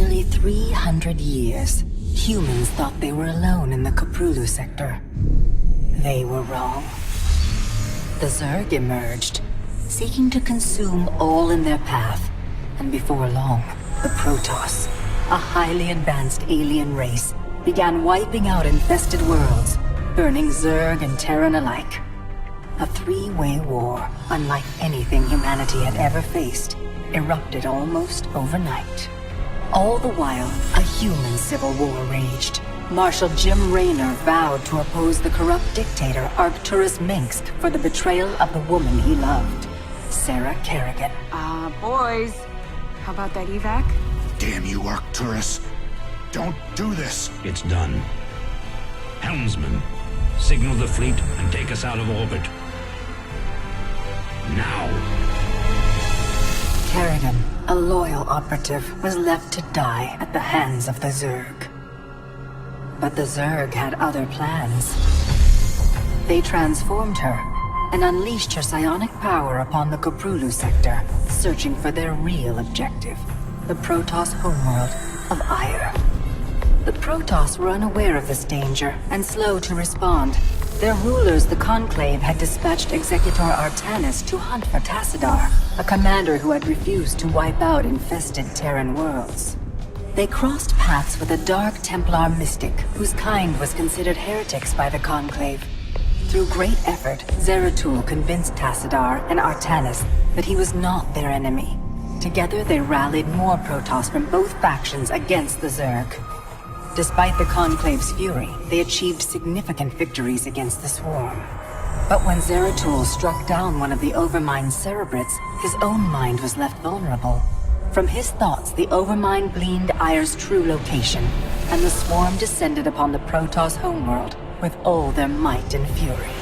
nearly 300 years, humans thought they were alone in the Prologue sector. They were wrong. The Zerg emerged, seeking to consume all in their path, and before long, the Protoss, a highly advanced alien race, began wiping out infested worlds, burning Zerg and Terran alike. A three-way war, unlike anything humanity had ever faced, erupted almost overnight. All the while, a human civil war raged. Marshal Jim Raynor vowed to oppose the corrupt dictator Arcturus Minsk for the betrayal of the woman he loved, Sarah Kerrigan. Boys, how about that evac? Damn you, Arcturus. Don't do this. It's done. Helmsman, signal the fleet and take us out of orbit. Now! Kerrigan, a loyal operative, was left to die at the hands of the Zerg. But the Zerg had other plans. They transformed her and unleashed her psionic power upon the Prologue sector, searching for their real objective, the Protoss homeworld of Ire. The Protoss were unaware of this danger and slow to respond. Their rulers, the Conclave, had dispatched Executor Artanis to hunt for Tassadar, a commander who had refused to wipe out infested Terran worlds. They crossed paths with a Dark Templar mystic, whose kind was considered heretics by the Conclave. Through great effort, Zeratul convinced Tassadar and Artanis that he was not their enemy. Together they rallied more Protoss from both factions against the Zerg. Despite the Conclave's fury, they achieved significant victories against the Swarm. But when Zeratul struck down one of the Overmind's Cerebrates, his own mind was left vulnerable. From his thoughts, the Overmind gleaned Ire's true location, and the Swarm descended upon the Protoss homeworld with all their might and fury.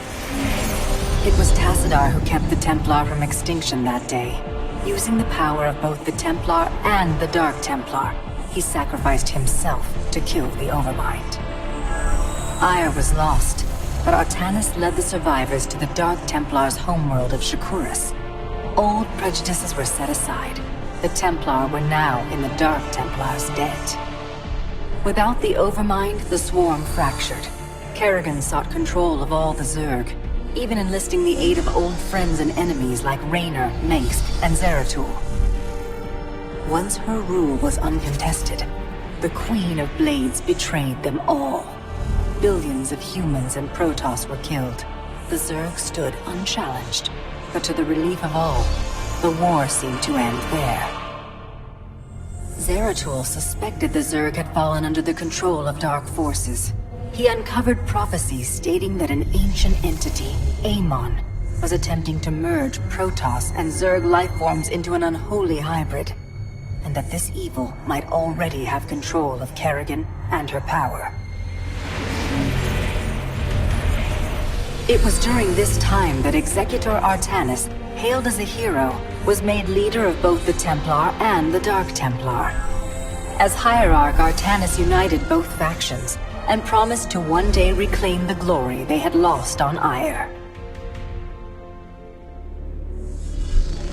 It was Tassadar who kept the Templar from extinction that day. Using the power of both the Templar and the Dark Templar, he sacrificed himself to kill the Overmind. Ire was lost, but Artanis led the survivors to the Dark Templar's homeworld of Shakuras. Old prejudices were set aside. The Templar were now in the Dark Templar's debt. Without the Overmind, the Swarm fractured. Kerrigan sought control of all the Zerg, even enlisting the aid of old friends and enemies like Raynor, Mengsk, and Zeratul. Once her rule was uncontested, the Queen of Blades betrayed them all. Billions of humans and Protoss were killed. The Zerg stood unchallenged, but to the relief of all, the war seemed to end there. Zeratul suspected the Zerg had fallen under the control of dark forces. He uncovered prophecies stating that an ancient entity, Amon, was attempting to merge Protoss and Zerg lifeforms into an unholy hybrid, and that this evil might already have control of Kerrigan and her power. It was during this time that Executor Artanis, hailed as a hero, was made leader of both the Templar and the Dark Templar. As Hierarch, Artanis united both factions, and promised to one day reclaim the glory they had lost on Ire.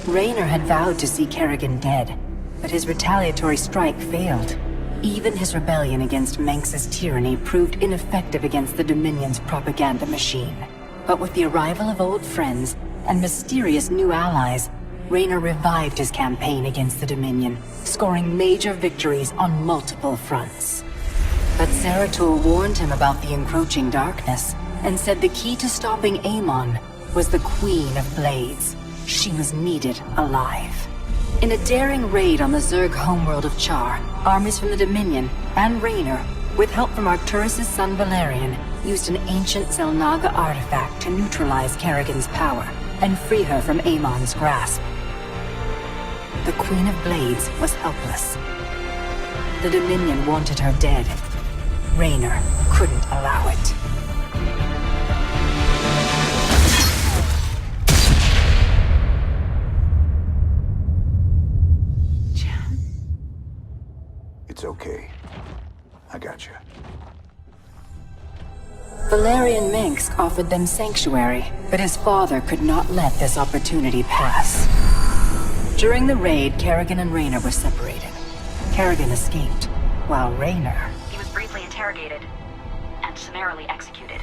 Raynor had vowed to see Kerrigan dead, but his retaliatory strike failed. Even his rebellion against Mengsk's tyranny proved ineffective against the Dominion's propaganda machine. But with the arrival of old friends and mysterious new allies, Raynor revived his campaign against the Dominion, scoring major victories on multiple fronts. But Zeratul warned him about the encroaching darkness, and said the key to stopping Amon was the Queen of Blades. She was needed alive. In a daring raid on the Zerg homeworld of Char, armies from the Dominion and Raynor, with help from Arcturus' son Valerian, used an ancient Xel'naga artifact to neutralize Kerrigan's power and free her from Amon's grasp. The Queen of Blades was helpless. The Dominion wanted her dead. Raynor couldn't allow it. It's okay. I got you. Valerian Mengsk offered them sanctuary, but his father could not let this opportunity pass. During the raid, Kerrigan and Raynor were separated. Kerrigan escaped, while Raynor... He was briefly interrogated and summarily executed.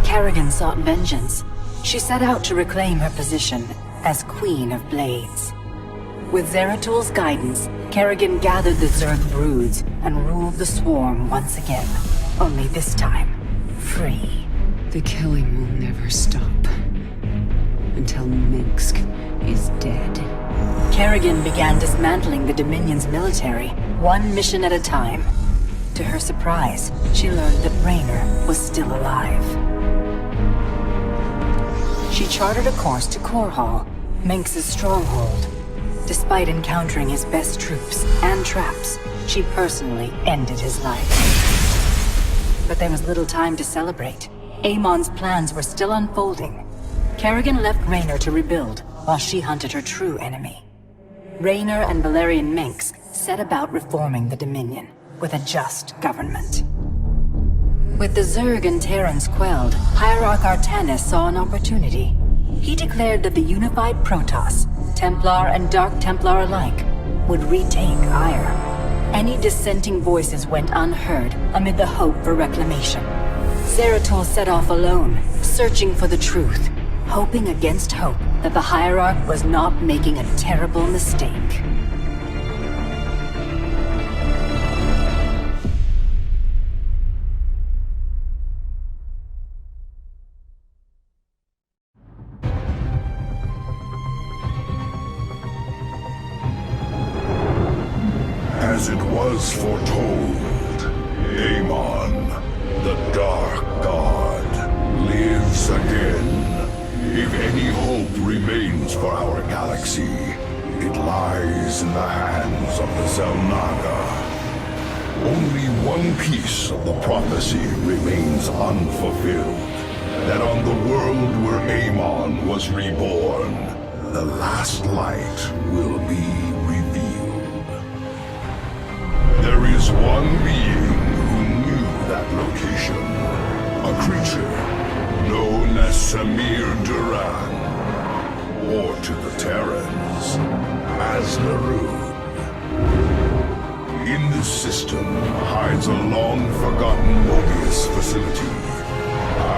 Kerrigan sought vengeance. She set out to reclaim her position as Queen of Blades. With Zeratul's guidance, Kerrigan gathered the Zerg broods and ruled the swarm once again. Only this time, free. The killing will never stop. Until Minsk is dead. Kerrigan began dismantling the Dominion's military, one mission at a time. To her surprise, she learned that Raynor was still alive. She charted a course to Korhal, Minsk's stronghold. Despite encountering his best troops and traps, she personally ended his life. But there was little time to celebrate. Amon's plans were still unfolding. Kerrigan left Raynor to rebuild, while she hunted her true enemy. Raynor and Valerian Minsk set about reforming the Dominion, with a just government. With the Zerg and Terrans quelled, Hierarch Artanis saw an opportunity. He declared that the unified Protoss, Templar and Dark Templar alike, would retake Ire. Any dissenting voices went unheard amid the hope for reclamation. Zeratul set off alone, searching for the truth, hoping against hope that the Hierarch was not making a terrible mistake. As it was foretold, Amon, the Dark God, lives again. If any hope remains for our galaxy, it lies in the hands of the Xel'naga. Only one piece of the prophecy remains unfulfilled. That on the world where Amon was reborn, the last light will be revealed. There is one being who knew that location. A creature known as Samir Duran, or to the Terrans, as Narud. In this system hides a long-forgotten Mobius facility.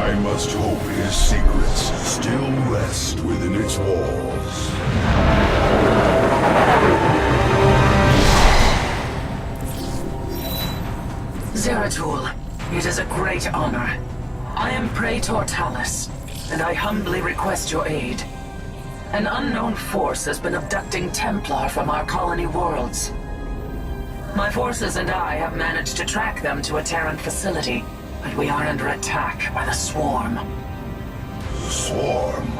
I must hope his secrets still rest within its walls. Zeratul, it is a great honor. I am Praetor Talus, and I humbly request your aid. An unknown force has been abducting Templar from our colony worlds. My forces and I have managed to track them to a Terran facility, but we are under attack by the Swarm. The Swarm?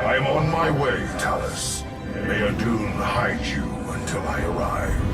I'm on my way, Talus. May Adun hide you until I arrive.